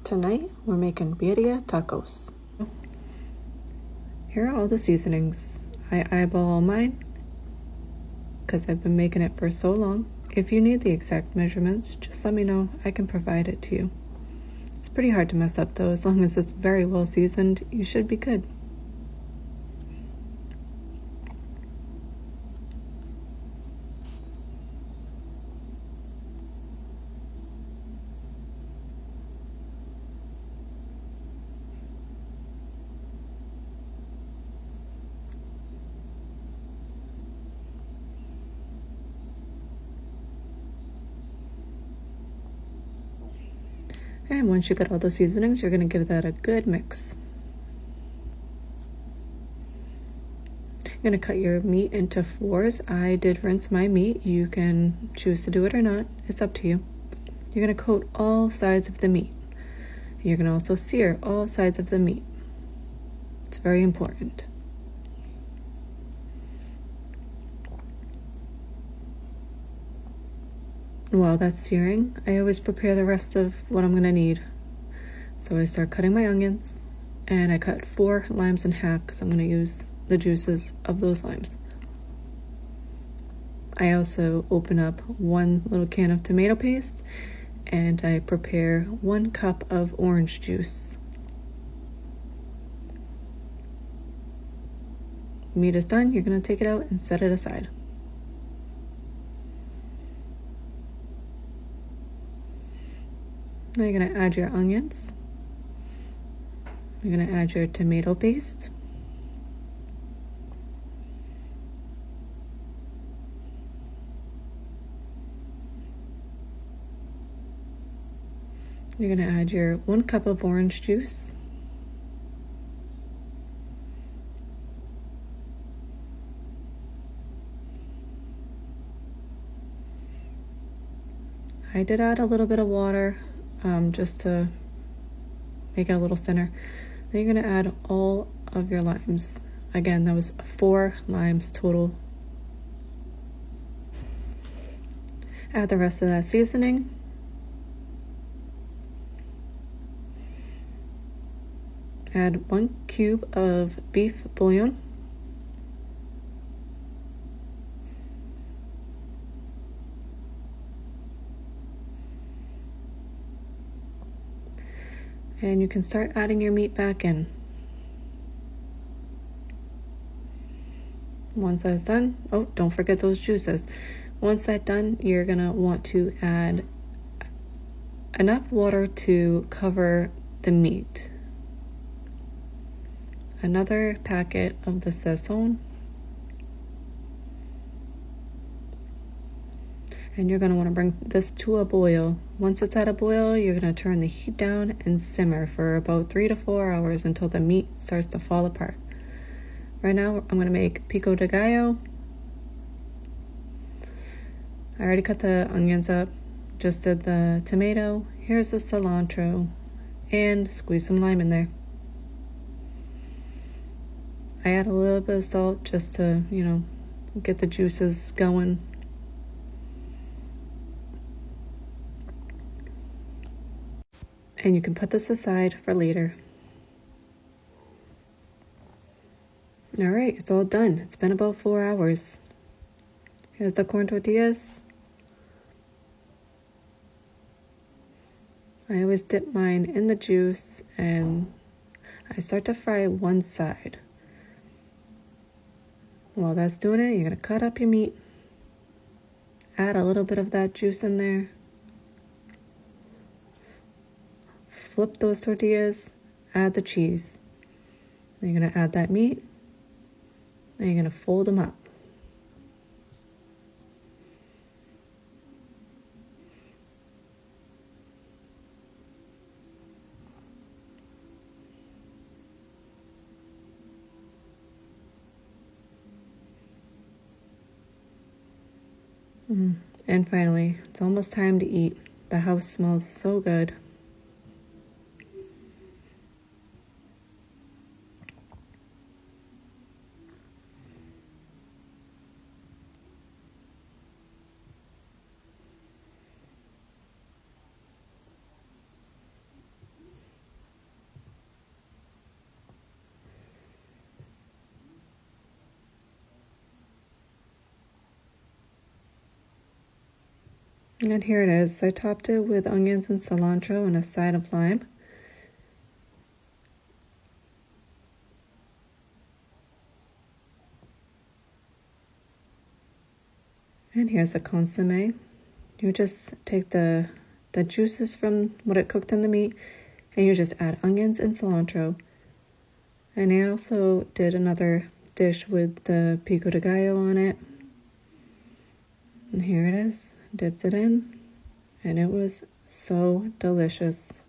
Tonight, we're making birria tacos. Here are all the seasonings. I eyeball mine because I've been making it for so long. If you need the exact measurements, just let me know. I can provide it to you. It's pretty hard to mess up though. As long as it's very well seasoned, you should be good. And once you get all the seasonings, you're going to give that a good mix. You're going to cut your meat into fours. I did rinse my meat. You can choose to do it or not. It's up to you. You're going to coat all sides of the meat. You're going to also sear all sides of the meat. It's very important. While that's searing, I always prepare the rest of what I'm going to need. So I start cutting my onions, and I cut 4 limes in half because I'm going to use the juices of those limes. I also open up 1 little can of tomato paste, and I prepare 1 cup of orange juice. Meat is done, you're going to take it out and set it aside. Now you're going to add your onions. You're going to add your tomato paste. You're going to add your 1 cup of orange juice. I did add a little bit of water just to make it a little thinner. Then you're going to add all of your limes. Again, that was 4 limes total. Add the rest of that seasoning. Add 1 cube of beef bouillon. And you can start adding your meat back in. Once that's done, oh, don't forget those juices. Once that's done, you're gonna want to add enough water to cover the meat. Another packet of the sazon. And you're going to want to bring this to a boil. Once it's at a boil, you're going to turn the heat down and simmer for about 3 to 4 hours until the meat starts to fall apart. Right now, I'm going to make pico de gallo. I already cut the onions up, just did the tomato. Here's the cilantro, and squeeze some lime in there. I add a little bit of salt just to, get the juices going. And you can put this aside for later. All right, it's all done. It's been about 4 hours. Here's the corn tortillas. I always dip mine in the juice and I start to fry one side. While that's doing it, you're going to cut up your meat. Add a little bit of that juice in there. Flip those tortillas, add the cheese. Then you're going to add that meat, and you're going to fold them up. And finally, it's almost time to eat. The house smells so good. And here it is. I topped it with onions and cilantro and a side of lime. And here's the consomme. You just take the juices from what it cooked in the meat, and you just add onions and cilantro. And I also did another dish with the pico de gallo on it. And here it is. Dipped it in, and it was so delicious.